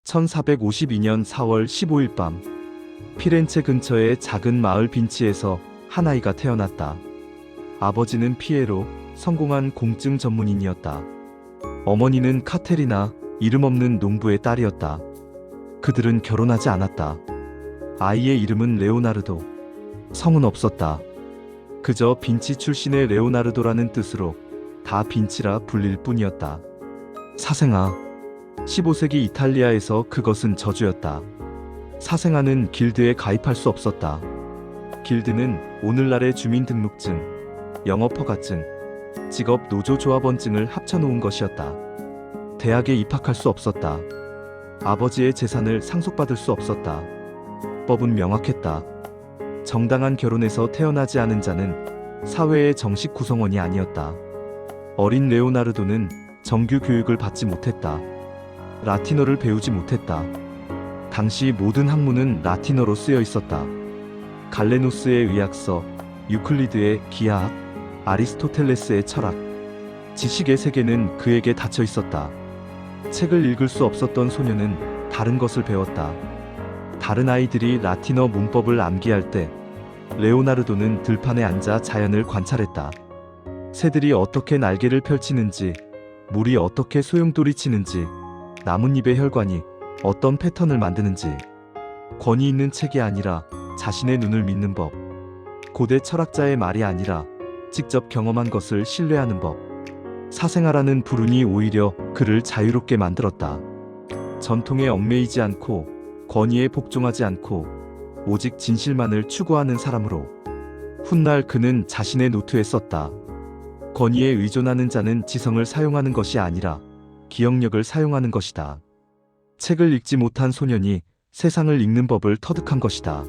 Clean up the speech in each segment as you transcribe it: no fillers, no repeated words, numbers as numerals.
1452년 4월 15일 밤, 피렌체 근처의 작은 마을 빈치에서 한 아이가 태어났다. 아버지는 피에로, 성공한 공증 전문인이었다. 어머니는 카테리나, 이름 없는 농부의 딸이었다. 그들은 결혼하지 않았다. 아이의 이름은 레오나르도. 성은 없었다. 그저 빈치 출신의 레오나르도라는 뜻으로 다 빈치라 불릴 뿐이었다. 사생아. 15세기 이탈리아에서 그것은 저주였다. 사생아는 길드에 가입할 수 없었다. 길드는 오늘날의 주민등록증, 영업허가증, 직업 노조조합원증을 합쳐놓은 것이었다. 대학에 입학할 수 없었다. 아버지의 재산을 상속받을 수 없었다. 법은 명확했다. 정당한 결혼에서 태어나지 않은 자는 사회의 정식 구성원이 아니었다. 어린 레오나르도는 정규 교육을 받지 못했다. 라틴어를 배우지 못했다. 당시 모든 학문은 라틴어로 쓰여 있었다. 갈레노스의 의학서, 유클리드의 기하학, 아리스토텔레스의 철학, 지식의 세계는 그에게 닫혀 있었다. 책을 읽을 수 없었던 소녀는 다른 것을 배웠다. 다른 아이들이 라틴어 문법을 암기할 때 레오나르도는 들판에 앉아 자연을 관찰했다. 새들이 어떻게 날개를 펼치는지, 물이 어떻게 소용돌이치는지, 나뭇잎의 혈관이 어떤 패턴을 만드는지. 권위 있는 책이 아니라 자신의 눈을 믿는 법. 고대 철학자의 말이 아니라 직접 경험한 것을 신뢰하는 법. 사생아라는 불운이 오히려 그를 자유롭게 만들었다. 전통에 얽매이지 않고 권위에 복종하지 않고 오직 진실만을 추구하는 사람으로. 훗날 그는 자신의 노트에 썼다. 권위에 의존하는 자는 지성을 사용하는 것이 아니라 기억력을 사용하는 것이다. 책을 읽지 못한 소년이 세상을 읽는 법을 터득한 것이다.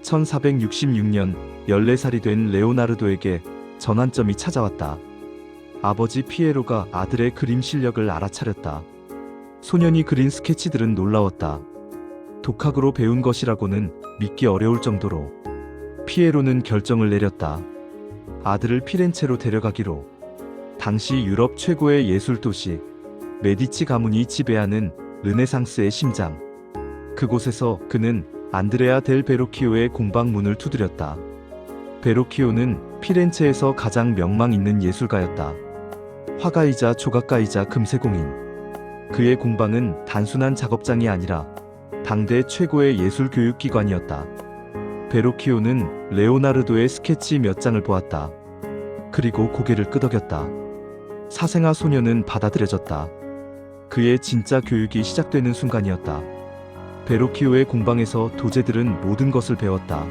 1466년 14살이 된 레오나르도에게 전환점이 찾아왔다. 아버지 피에로가 아들의 그림 실력을 알아차렸다. 소년이 그린 스케치들은 놀라웠다. 독학으로 배운 것이라고는 믿기 어려울 정도로. 피에로는 결정을 내렸다. 아들을 피렌체로 데려가기로. 당시 유럽 최고의 예술 도시 메디치 가문이 지배하는 르네상스의 심장. 그곳에서 그는 안드레아 델 베로키오의 공방 문을 두드렸다. 베로키오는 피렌체에서 가장 명망 있는 예술가였다. 화가이자 조각가이자 금세공인. 그의 공방은 단순한 작업장이 아니라 당대 최고의 예술 교육기관이었다. 베로키오는 레오나르도의 스케치 몇 장을 보았다. 그리고 고개를 끄덕였다. 사생아 소녀는 받아들여졌다. 그의 진짜 교육이 시작되는 순간이었다. 베로키오의 공방에서 도제들은 모든 것을 배웠다.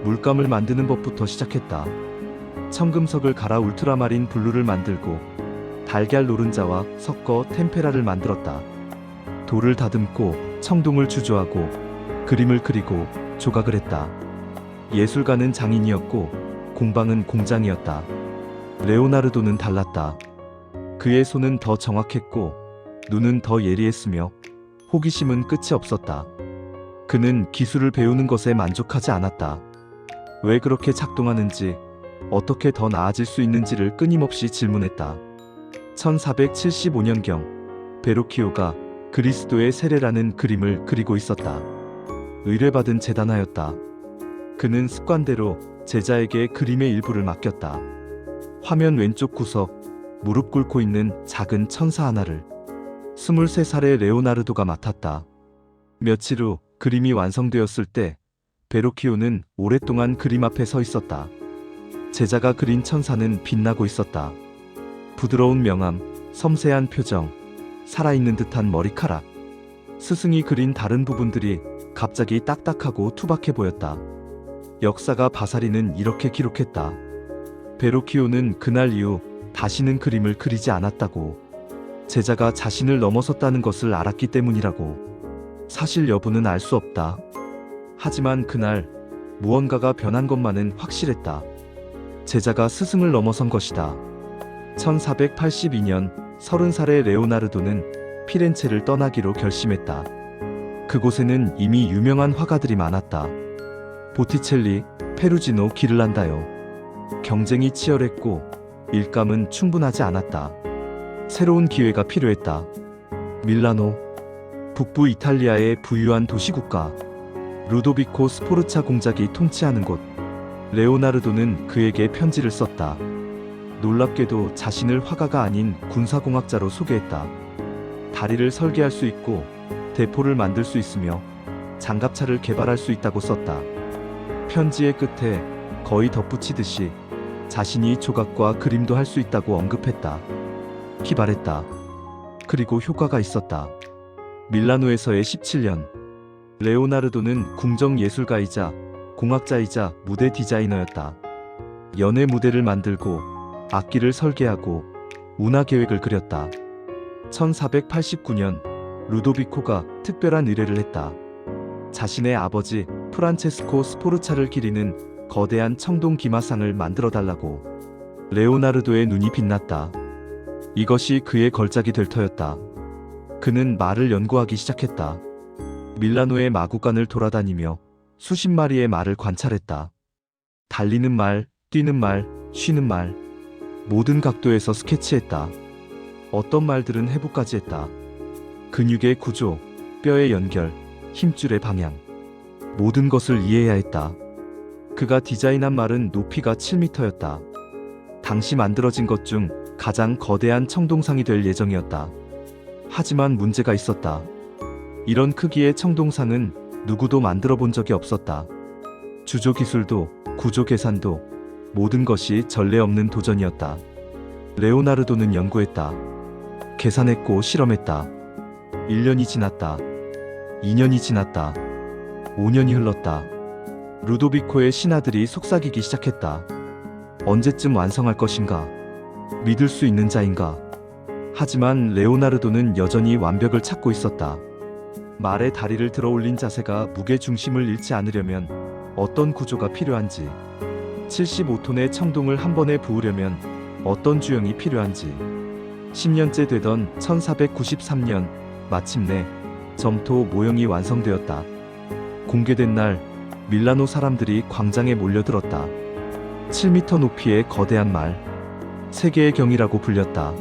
물감을 만드는 법부터 시작했다. 청금석을 갈아 울트라마린 블루를 만들고 달걀 노른자와 섞어 템페라를 만들었다. 돌을 다듬고 청동을 주조하고 그림을 그리고 조각을 했다. 예술가는 장인이었고 공방은 공장이었다. 레오나르도는 달랐다. 그의 손은 더 정확했고 눈은 더 예리했으며 호기심은 끝이 없었다. 그는 기술을 배우는 것에 만족하지 않았다. 왜 그렇게 작동하는지, 어떻게 더 나아질 수 있는지를 끊임없이 질문했다. 1475년경 베로키오가 그리스도의 세례라는 그림을 그리고 있었다. 의뢰받은 재단하였다. 그는 습관대로 제자에게 그림의 일부를 맡겼다. 화면 왼쪽 구석, 무릎 꿇고 있는 작은 천사 하나를 23살의 레오나르도가 맡았다. 며칠 후 그림이 완성되었을 때 베로키오는 오랫동안 그림 앞에 서 있었다. 제자가 그린 천사는 빛나고 있었다. 부드러운 명암, 섬세한 표정, 살아있는 듯한 머리카락. 스승이 그린 다른 부분들이 갑자기 딱딱하고 투박해 보였다. 역사가 바사리는 이렇게 기록했다. 베로키오는 그날 이후 다시는 그림을 그리지 않았다고. 제자가 자신을 넘어섰다는 것을 알았기 때문이라고. 사실 여부는 알 수 없다. 하지만 그날 무언가가 변한 것만은 확실했다. 제자가 스승을 넘어선 것이다. 1482년 30살의 레오나르도는 피렌체를 떠나기로 결심했다. 그곳에는 이미 유명한 화가들이 많았다. 보티첼리, 페루지노, 기를란다요. 경쟁이 치열했고 일감은 충분하지 않았다. 새로운 기회가 필요했다. 밀라노, 북부 이탈리아의 부유한 도시국가 루도비코 스포르차 공작이 통치하는 곳. 레오나르도는 그에게 편지를 썼다. 놀랍게도 자신을 화가가 아닌 군사공학자로 소개했다. 다리를 설계할 수 있고 대포를 만들 수 있으며 장갑차를 개발할 수 있다고 썼다. 편지의 끝에 거의 덧붙이듯이 자신이 조각과 그림도 할 수 있다고 언급했다. 기발했다. 그리고 효과가 있었다. 밀라노에서의 17년. 레오나르도는 궁정예술가이자 공학자이자 무대 디자이너였다. 연회 무대를 만들고 악기를 설계하고 운하 계획을 그렸다. 1489년 루도비코가 특별한 의뢰를 했다. 자신의 아버지 프란체스코 스포르차를 기리는 거대한 청동 기마상을 만들어 달라고. 레오나르도의 눈이 빛났다. 이것이 그의 걸작이 될 터였다. 그는 말을 연구하기 시작했다. 밀라노의 마구간을 돌아다니며 수십 마리의 말을 관찰했다. 달리는 말, 뛰는 말, 쉬는 말, 모든 각도에서 스케치했다. 어떤 말들은 해부까지 했다. 근육의 구조, 뼈의 연결, 힘줄의 방향, 모든 것을 이해해야 했다. 그가 디자인한 말은 높이가 7m였다. 당시 만들어진 것 중 가장 거대한 청동상이 될 예정이었다. 하지만 문제가 있었다. 이런 크기의 청동상은 누구도 만들어 본 적이 없었다. 주조 기술도 구조 계산도 모든 것이 전례 없는 도전이었다. 레오나르도는 연구했다. 계산했고 실험했다. 1년이 지났다. 2년이 지났다. 5년이 흘렀다. 루도비코의 신하들이 속삭이기 시작했다. 언제쯤 완성할 것인가? 믿을 수 있는 자인가? 하지만 레오나르도는 여전히 완벽을 찾고 있었다. 말의 다리를 들어 올린 자세가 무게 중심을 잃지 않으려면 어떤 구조가 필요한지, 75톤의 청동을 한 번에 부으려면 어떤 주형이 필요한지. 10년째 되던 1493년 마침내 점토 모형이 완성되었다. 공개된 날 밀라노 사람들이 광장에 몰려들었다. 7m 높이의 거대한 말, 세계의 경이라고 불렸다.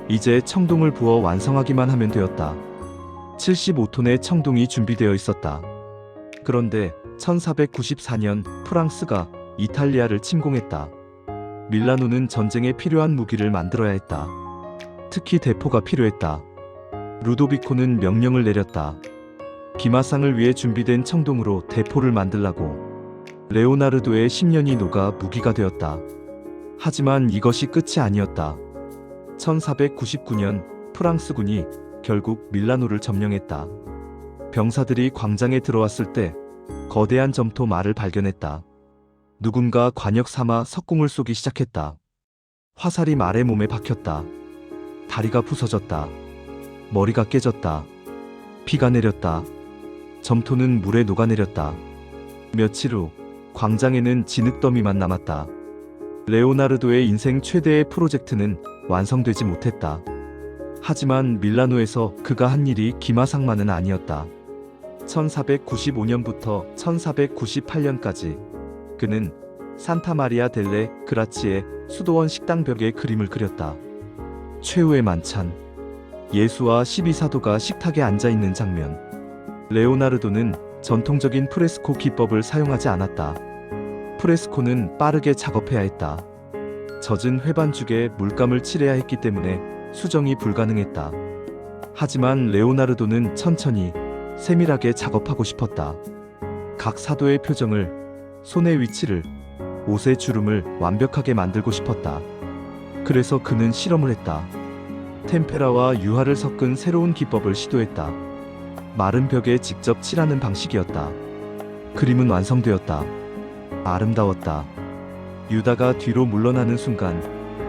이제 청동을 부어 완성하기만 하면 되었다. 75톤의 청동이 준비되어 있었다. 그런데 1494년 프랑스가 이탈리아를 침공했다. 밀라노는 전쟁에 필요한 무기를 만들어야 했다. 특히 대포가 필요했다. 루도비코는 명령을 내렸다. 기마상을 위해 준비된 청동으로 대포를 만들라고. 레오나르도의 10년이 녹아 무기가 되었다. 하지만 이것이 끝이 아니었다. 1499년 프랑스군이 결국 밀라노를 점령했다. 병사들이 광장에 들어왔을 때 거대한 점토 말을 발견했다. 누군가 관역 삼아 석궁을 쏘기 시작했다. 화살이 말의 몸에 박혔다. 다리가 부서졌다. 머리가 깨졌다. 피가 내렸다. 점토는 물에 녹아내렸다. 며칠 후 광장에는 진흙더미만 남았다. 레오나르도의 인생 최대의 프로젝트는 완성되지 못했다. 하지만 밀라노에서 그가 한 일이 기마상만은 아니었다. 1495년부터 1498년까지 그는 산타마리아 델레 그라치의 수도원 식당 벽에 그림을 그렸다. 최후의 만찬, 예수와 12사도가 식탁에 앉아있는 장면. 레오나르도는 전통적인 프레스코 기법을 사용하지 않았다. 프레스코는 빠르게 작업해야 했다. 젖은 회반죽에 물감을 칠해야 했기 때문에 수정이 불가능했다. 하지만 레오나르도는 천천히 세밀하게 작업하고 싶었다. 각 사도의 표정을, 손의 위치를, 옷의 주름을 완벽하게 만들고 싶었다. 그래서 그는 실험을 했다. 템페라와 유화를 섞은 새로운 기법을 시도했다. 마른 벽에 직접 칠하는 방식이었다. 그림은 완성되었다. 아름다웠다. 유다가 뒤로 물러나는 순간,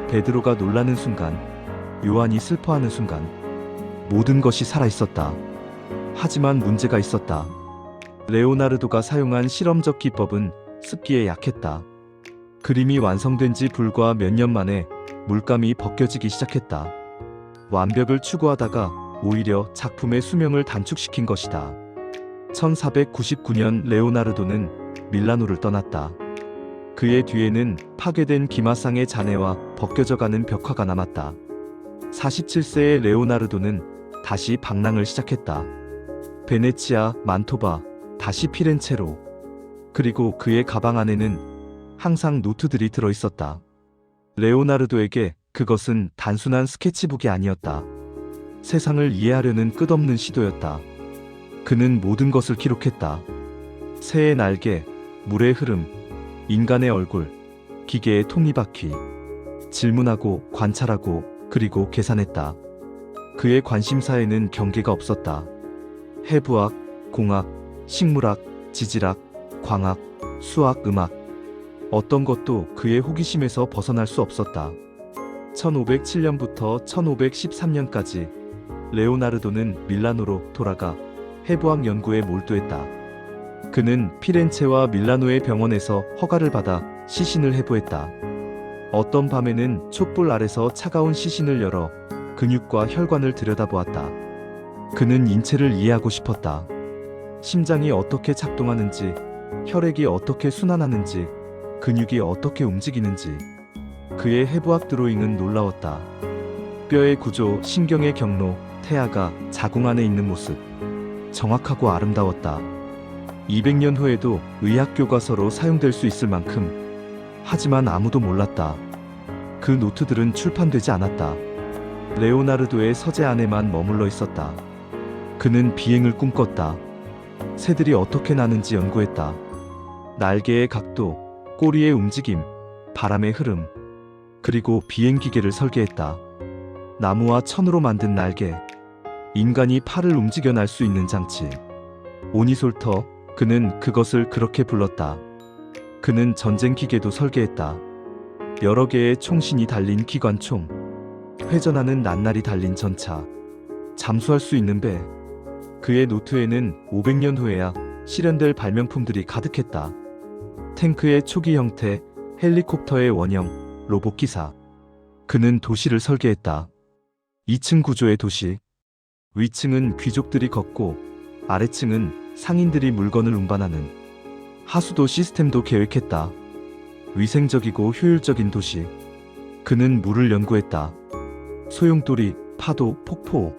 베드로가 놀라는 순간, 요한이 슬퍼하는 순간, 모든 것이 살아있었다. 하지만 문제가 있었다. 레오나르도가 사용한 실험적 기법은 습기에 약했다. 그림이 완성된 지 불과 몇 년 만에 물감이 벗겨지기 시작했다. 완벽을 추구하다가 오히려 작품의 수명을 단축시킨 것이다. 1499년 레오나르도는 밀라노를 떠났다. 그의 뒤에는 파괴된 기마상의 잔해와 벗겨져가는 벽화가 남았다. 47세의 레오나르도는 다시 방랑을 시작했다. 베네치아, 만토바, 다시 피렌체로. 그리고 그의 가방 안에는 항상 노트들이 들어있었다. 레오나르도에게 그것은 단순한 스케치북이 아니었다. 세상을 이해하려는 끝없는 시도였다. 그는 모든 것을 기록했다. 새의 날개, 물의 흐름, 인간의 얼굴, 기계의 톱니바퀴. 질문하고 관찰하고 그리고 계산했다. 그의 관심사에는 경계가 없었다. 해부학, 공학, 식물학, 지질학, 광학, 수학, 음악. 어떤 것도 그의 호기심에서 벗어날 수 없었다. 1507년부터 1513년까지 레오나르도는 밀라노로 돌아가 해부학 연구에 몰두했다. 그는 피렌체와 밀라노의 병원에서 허가를 받아 시신을 해부했다. 어떤 밤에는 촛불 아래서 차가운 시신을 열어 근육과 혈관을 들여다보았다. 그는 인체를 이해하고 싶었다. 심장이 어떻게 작동하는지, 혈액이 어떻게 순환하는지, 근육이 어떻게 움직이는지. 그의 해부학 드로잉은 놀라웠다. 뼈의 구조, 신경의 경로, 태아가 자궁 안에 있는 모습. 정확하고 아름다웠다. 200년 후에도 의학 교과서로 사용될 수 있을 만큼. 하지만 아무도 몰랐다. 그 노트들은 출판되지 않았다. 레오나르도의 서재 안에만 머물러 있었다. 그는 비행을 꿈꿨다. 새들이 어떻게 나는지 연구했다. 날개의 각도, 꼬리의 움직임, 바람의 흐름. 그리고 비행 기계를 설계했다. 나무와 천으로 만든 날개. 인간이 팔을 움직여 날 수 있는 장치. 오니솔터. 그는 그것을 그렇게 불렀다. 그는 전쟁 기계도 설계했다. 여러 개의 총신이 달린 기관총. 회전하는 낱날이 달린 전차. 잠수할 수 있는 배. 그의 노트에는 500년 후에야 실현될 발명품들이 가득했다. 탱크의 초기 형태, 헬리콥터의 원형, 로봇 기사. 그는 도시를 설계했다. 2층 구조의 도시. 위층은 귀족들이 걷고 아래층은 상인들이 물건을 운반하는 하수도 시스템도 계획했다. 위생적이고 효율적인 도시. 그는 물을 연구했다. 소용돌이, 파도, 폭포.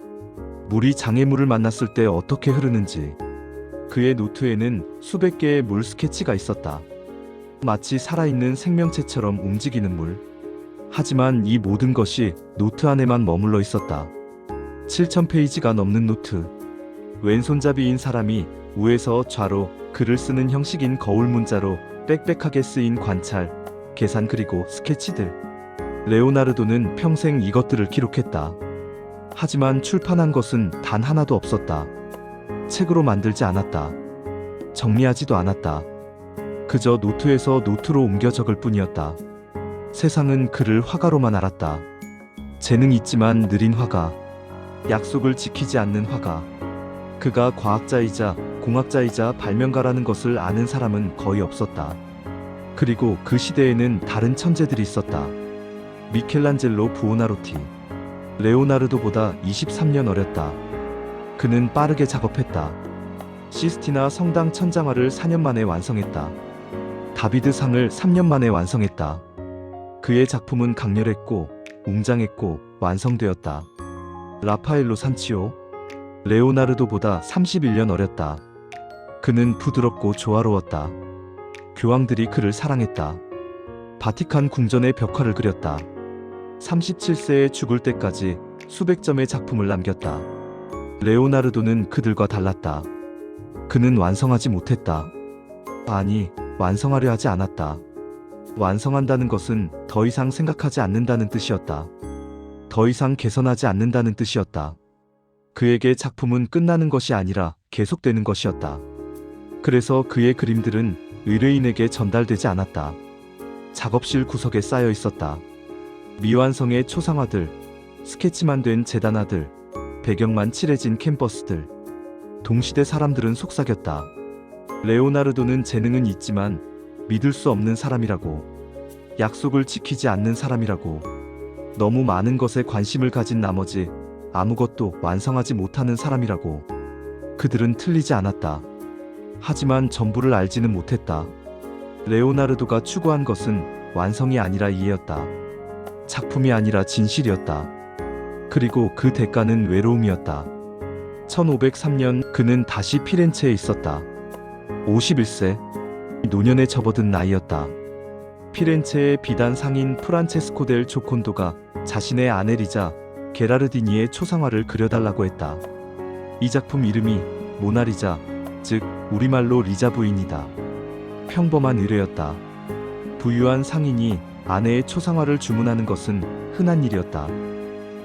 물이 장애물을 만났을 때 어떻게 흐르는지. 그의 노트에는 수백 개의 물 스케치가 있었다. 마치 살아있는 생명체처럼 움직이는 물. 하지만 이 모든 것이 노트 안에만 머물러 있었다. 7000페이지가 넘는 노트. 왼손잡이인 사람이 우에서 좌로 글을 쓰는 형식인 거울 문자로 빽빽하게 쓰인 관찰, 계산 그리고 스케치들. 레오나르도는 평생 이것들을 기록했다. 하지만 출판한 것은 단 하나도 없었다. 책으로 만들지 않았다. 정리하지도 않았다. 그저 노트에서 노트로 옮겨 적을 뿐이었다. 세상은 그를 화가로만 알았다. 재능 있지만 느린 화가. 약속을 지키지 않는 화가. 그가 과학자이자 공학자이자 발명가라는 것을 아는 사람은 거의 없었다. 그리고 그 시대에는 다른 천재들이 있었다. 미켈란젤로 부오나로티. 레오나르도보다 23년 어렸다. 그는 빠르게 작업했다. 시스티나 성당 천장화를 4년 만에 완성했다. 다비드 상을 3년 만에 완성했다. 그의 작품은 강렬했고 웅장했고 완성되었다. 라파엘로 산치오. 레오나르도보다 31년 어렸다. 그는 부드럽고 조화로웠다. 교황들이 그를 사랑했다. 바티칸 궁전의 벽화를 그렸다. 37세에 죽을 때까지 수백 점의 작품을 남겼다. 레오나르도는 그들과 달랐다. 그는 완성하지 못했다. 아니, 완성하려 하지 않았다. 완성한다는 것은 더 이상 생각하지 않는다는 뜻이었다. 더 이상 개선하지 않는다는 뜻이었다. 그에게 작품은 끝나는 것이 아니라 계속되는 것이었다. 그래서 그의 그림들은 의뢰인에게 전달되지 않았다. 작업실 구석에 쌓여 있었다. 미완성의 초상화들, 스케치만 된 재단화들, 배경만 칠해진 캔버스들. 동시대 사람들은 속삭였다. 레오나르도는 재능은 있지만 믿을 수 없는 사람이라고. 약속을 지키지 않는 사람이라고. 너무 많은 것에 관심을 가진 나머지 아무것도 완성하지 못하는 사람이라고. 그들은 틀리지 않았다. 하지만 전부를 알지는 못했다. 레오나르도가 추구한 것은 완성이 아니라 이해였다. 작품이 아니라 진실이었다. 그리고 그 대가는 외로움이었다. 1503년 그는 다시 피렌체에 있었다. 51세. 노년에 접어든 나이였다. 피렌체의 비단 상인 프란체스코 델 조콘도가 자신의 아내 리자 게라르디니의 초상화를 그려달라고 했다. 이 작품 이름이 모나리자, 즉 우리말로 리자 부인이다. 평범한 의뢰였다. 부유한 상인이 아내의 초상화를 주문하는 것은 흔한 일이었다.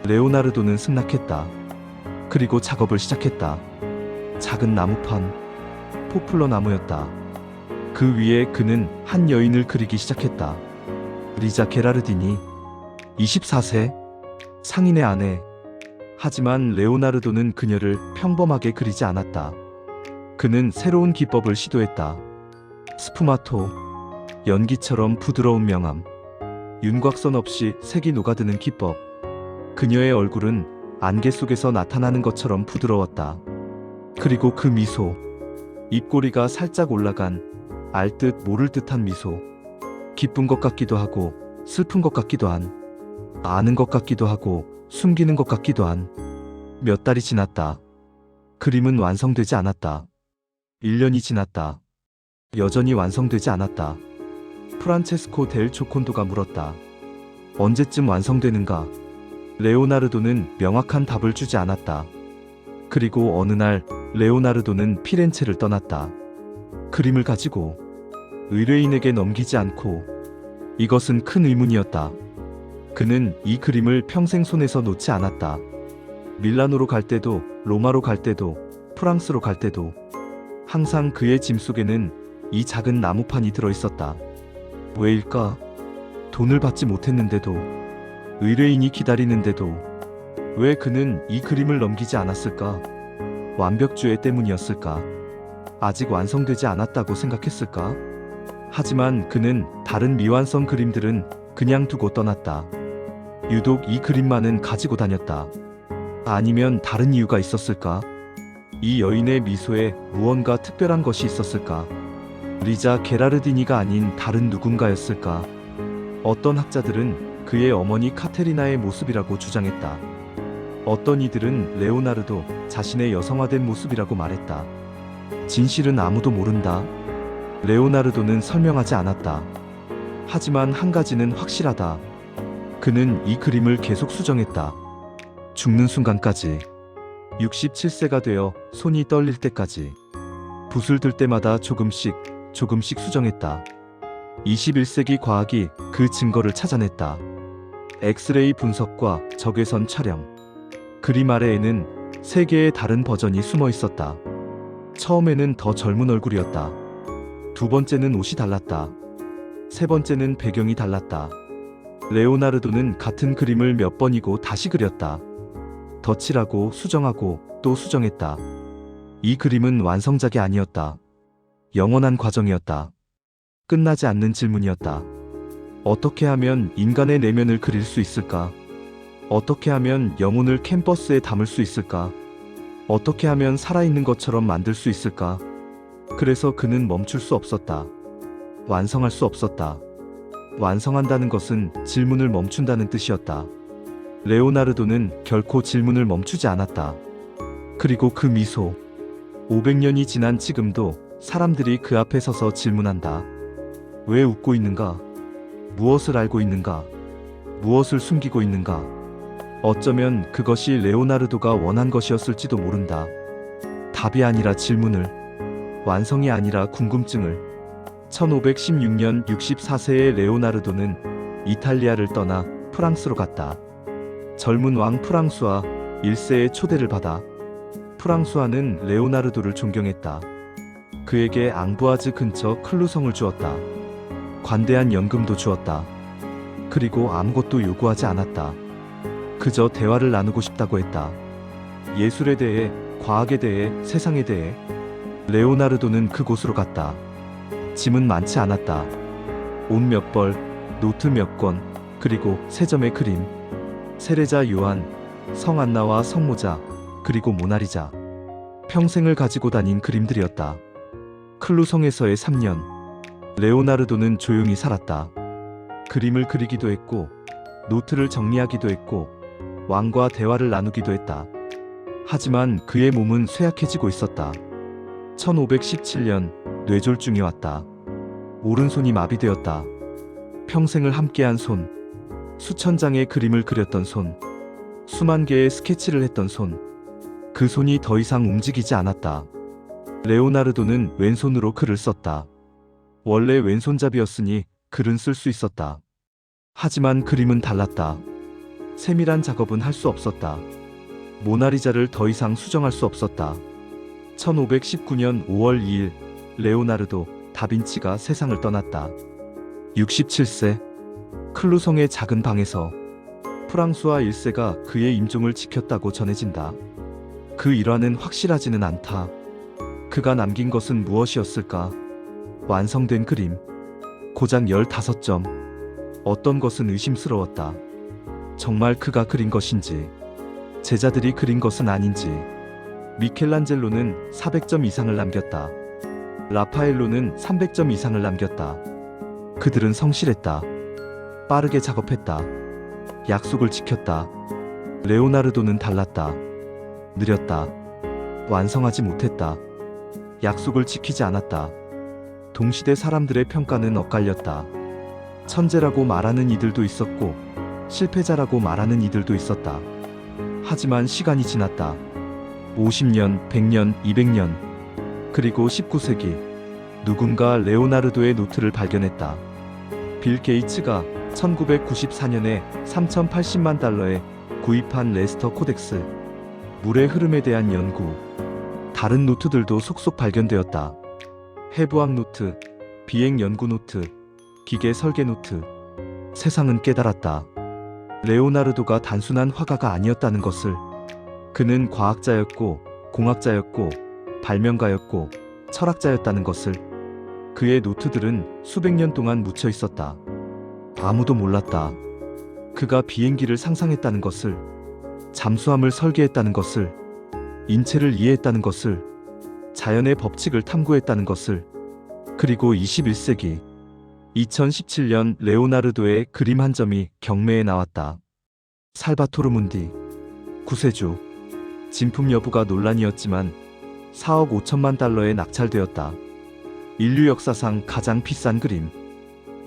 레오나르도는 승낙했다. 그리고 작업을 시작했다. 작은 나무판, 포플러 나무였다. 그 위에 그는 한 여인을 그리기 시작했다. 리자 게라르디니, 24세, 상인의 아내. 하지만 레오나르도는 그녀를 평범하게 그리지 않았다. 그는 새로운 기법을 시도했다. 스푸마토, 연기처럼 부드러운 명암, 윤곽선 없이 색이 녹아드는 기법. 그녀의 얼굴은 안개 속에서 나타나는 것처럼 부드러웠다. 그리고 그 미소, 입꼬리가 살짝 올라간 알 듯 모를 듯한 미소. 기쁜 것 같기도 하고 슬픈 것 같기도 한, 아는 것 같기도 하고 숨기는 것 같기도 한. 몇 달이 지났다. 그림은 완성되지 않았다. 1년이 지났다. 여전히 완성되지 않았다. 프란체스코 델 조콘도가 물었다. 언제쯤 완성되는가? 레오나르도는 명확한 답을 주지 않았다. 그리고 어느 날 레오나르도는 피렌체를 떠났다. 그림을 가지고 의뢰인에게 넘기지 않고. 이것은 큰 의문이었다. 그는 이 그림을 평생 손에서 놓지 않았다. 밀라노로 갈 때도, 로마로 갈 때도, 프랑스로 갈 때도 항상 그의 짐 속에는 이 작은 나무판이 들어있었다. 왜일까? 돈을 받지 못했는데도, 의뢰인이 기다리는데도 왜 그는 이 그림을 넘기지 않았을까? 완벽주의 때문이었을까? 아직 완성되지 않았다고 생각했을까? 하지만 그는 다른 미완성 그림들은 그냥 두고 떠났다. 유독 이 그림만은 가지고 다녔다. 아니면 다른 이유가 있었을까? 이 여인의 미소에 무언가 특별한 것이 있었을까? 리자 게라르디니가 아닌 다른 누군가였을까? 어떤 학자들은 그의 어머니 카테리나의 모습이라고 주장했다. 어떤 이들은 레오나르도 자신의 여성화된 모습이라고 말했다. 진실은 아무도 모른다. 레오나르도는 설명하지 않았다. 하지만 한 가지는 확실하다. 그는 이 그림을 계속 수정했다. 죽는 순간까지. 67세가 되어 손이 떨릴 때까지. 붓을 들 때마다 조금씩 수정했다. 21세기 과학이 그 증거를 찾아냈다. 엑스레이 분석과 적외선 촬영. 그림 아래에는 세 개의 다른 버전이 숨어 있었다. 처음에는 더 젊은 얼굴이었다. 두 번째는 옷이 달랐다. 세 번째는 배경이 달랐다. 레오나르도는 같은 그림을 몇 번이고 다시 그렸다. 덧칠하고 수정하고 또 수정했다. 이 그림은 완성작이 아니었다. 영원한 과정이었다. 끝나지 않는 질문이었다. 어떻게 하면 인간의 내면을 그릴 수 있을까? 어떻게 하면 영혼을 캔버스에 담을 수 있을까? 어떻게 하면 살아있는 것처럼 만들 수 있을까? 그래서 그는 멈출 수 없었다. 완성할 수 없었다. 완성한다는 것은 질문을 멈춘다는 뜻이었다. 레오나르도는 결코 질문을 멈추지 않았다. 그리고 그 미소. 500년이 지난 지금도 사람들이 그 앞에 서서 질문한다. 왜 웃고 있는가? 무엇을 알고 있는가? 무엇을 숨기고 있는가? 어쩌면 그것이 레오나르도가 원한 것이었을지도 모른다. 답이 아니라 질문을, 완성이 아니라 궁금증을. 1516년 64세의 레오나르도는 이탈리아를 떠나 프랑스로 갔다. 젊은 왕 프랑수아 1세의 초대를 받아. 프랑수아는 레오나르도를 존경했다. 그에게 앙부아즈 근처 클루성을 주었다. 관대한 연금도 주었다. 그리고 아무것도 요구하지 않았다. 그저 대화를 나누고 싶다고 했다. 예술에 대해, 과학에 대해, 세상에 대해. 레오나르도는 그곳으로 갔다. 짐은 많지 않았다. 옷 몇 벌, 노트 몇 권, 그리고 세 점의 그림. 세례자 요한, 성 안나와 성모자, 그리고 모나리자. 평생을 가지고 다닌 그림들이었다. 클루성에서의 3년. 레오나르도는 조용히 살았다. 그림을 그리기도 했고, 노트를 정리하기도 했고, 왕과 대화를 나누기도 했다. 하지만 그의 몸은 쇠약해지고 있었다. 1517년 뇌졸중이 왔다. 오른손이 마비되었다. 평생을 함께한 손, 수천 장의 그림을 그렸던 손, 수만 개의 스케치를 했던 손, 그 손이 더 이상 움직이지 않았다. 레오나르도는 왼손으로 글을 썼다. 원래 왼손잡이였으니 글은 쓸 수 있었다. 하지만 그림은 달랐다. 세밀한 작업은 할 수 없었다. 모나리자를 더 이상 수정할 수 없었다. 1519년 5월 2일 레오나르도 다빈치가 세상을 떠났다. 67세 클루성의 작은 방에서 프랑수아 1세가 그의 임종을 지켰다고 전해진다. 그 일화는 확실하지는 않다. 그가 남긴 것은 무엇이었을까? 완성된 그림 고작 15점. 어떤 것은 의심스러웠다. 정말 그가 그린 것인지, 제자들이 그린 것은 아닌지. 미켈란젤로는 400점 이상을 남겼다. 라파엘로는 300점 이상을 남겼다. 그들은 성실했다. 빠르게 작업했다. 약속을 지켰다. 레오나르도는 달랐다. 느렸다. 완성하지 못했다. 약속을 지키지 않았다. 동시대 사람들의 평가는 엇갈렸다. 천재라고 말하는 이들도 있었고 실패자라고 말하는 이들도 있었다. 하지만 시간이 지났다. 50년, 100년, 200년, 그리고 19세기. 누군가 레오나르도의 노트를 발견했다. 빌 게이츠가 1994년에 3,080만 달러에 구입한 레스터 코덱스. 물의 흐름에 대한 연구. 다른 노트들도 속속 발견되었다. 해부학 노트, 비행 연구 노트, 기계 설계 노트. 세상은 깨달았다. 레오나르도가 단순한 화가가 아니었다는 것을. 그는 과학자였고, 공학자였고, 발명가였고, 철학자였다는 것을. 그의 노트들은 수백 년 동안 묻혀 있었다. 아무도 몰랐다. 그가 비행기를 상상했다는 것을, 잠수함을 설계했다는 것을, 인체를 이해했다는 것을, 자연의 법칙을 탐구했다는 것을. 그리고 21세기 2017년 레오나르도의 그림 한 점이 경매에 나왔다. 살바토르 문디, 구세주. 진품 여부가 논란이었지만 4억 5천만 달러에 낙찰되었다. 인류 역사상 가장 비싼 그림.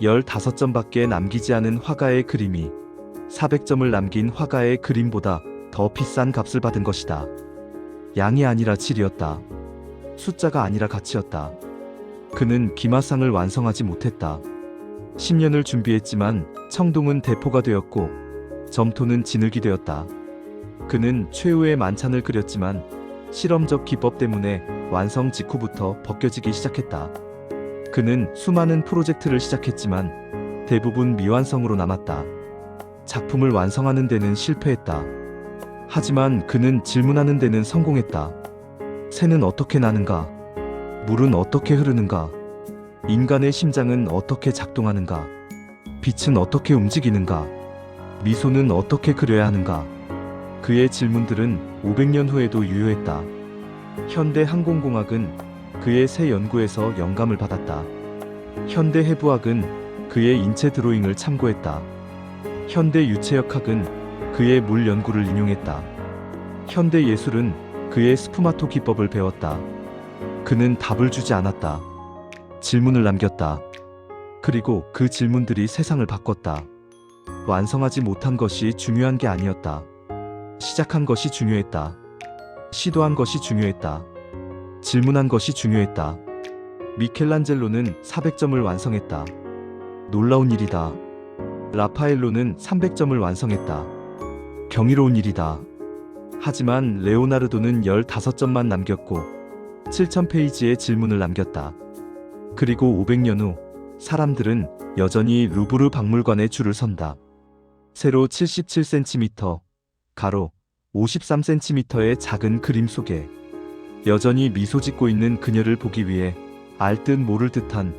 15점밖에 남기지 않은 화가의 그림이 400점을 남긴 화가의 그림보다 더 비싼 값을 받은 것이다. 양이 아니라 질이었다. 숫자가 아니라 가치였다. 그는 기마상을 완성하지 못했다. 10년을 준비했지만 청동은 대포가 되었고 점토는 진흙이 되었다. 그는 최후의 만찬을 그렸지만 실험적 기법 때문에 완성 직후부터 벗겨지기 시작했다. 그는 수많은 프로젝트를 시작했지만 대부분 미완성으로 남았다. 작품을 완성하는 데는 실패했다. 하지만 그는 질문하는 데는 성공했다. 새는 어떻게 나는가? 물은 어떻게 흐르는가? 인간의 심장은 어떻게 작동하는가? 빛은 어떻게 움직이는가? 미소는 어떻게 그려야 하는가? 그의 질문들은 500년 후에도 유효했다. 현대 항공공학은 그의 새 연구에서 영감을 받았다. 현대 해부학은 그의 인체 드로잉을 참고했다. 현대 유체역학은 그의 물 연구를 인용했다. 현대 예술은 그의 스푸마토 기법을 배웠다. 그는 답을 주지 않았다. 질문을 남겼다. 그리고 그 질문들이 세상을 바꿨다. 완성하지 못한 것이 중요한 게 아니었다. 시작한 것이 중요했다. 시도한 것이 중요했다. 질문한 것이 중요했다. 미켈란젤로는 400점을 완성했다. 놀라운 일이다. 라파엘로는 300점을 완성했다. 경이로운 일이다. 하지만 레오나르도는 15점만 남겼고 7000페이지의 질문을 남겼다. 그리고 500년 후 사람들은 여전히 루브르 박물관에 줄을 선다. 세로 77cm, 가로 53cm의 작은 그림 속에 여전히 미소 짓고 있는 그녀를 보기 위해 알 듯 모를 듯한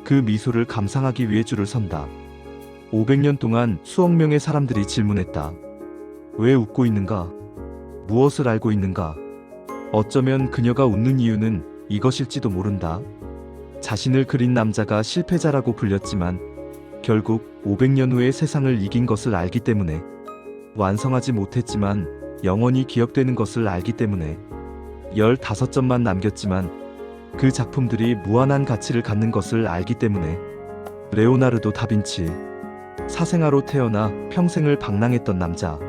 그 미소를 감상하기 위해 줄을 선다. 500년 동안 수억 명의 사람들이 질문했다. 왜 웃고 있는가? 무엇을 알고 있는가? 어쩌면 그녀가 웃는 이유는 이것일지도 모른다. 자신을 그린 남자가 실패자라고 불렸지만 결국 500년 후의 세상을 이긴 것을 알기 때문에. 완성하지 못했지만 영원히 기억되는 것을 알기 때문에 15점만 남겼지만 그 작품들이 무한한 가치를 갖는 것을 알기 때문에 레오나르도 다빈치 사생아로 태어나 평생을 방랑했던 남자,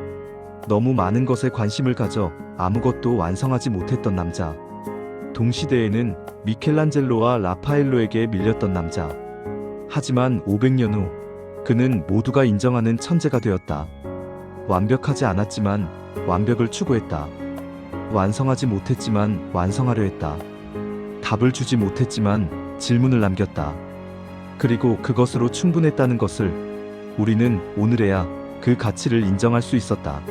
너무 많은 것에 관심을 가져 아무것도 완성하지 못했던 남자, 동시대에는 미켈란젤로와 라파엘로에게 밀렸던 남자. 하지만 500년 후 그는 모두가 인정하는 천재가 되었다. 완벽하지 않았지만 완벽을 추구했다. 완성하지 못했지만 완성하려 했다. 답을 주지 못했지만 질문을 남겼다. 그리고 그것으로 충분했다는 것을 우리는 오늘에야 그 가치를 인정할 수 있었다.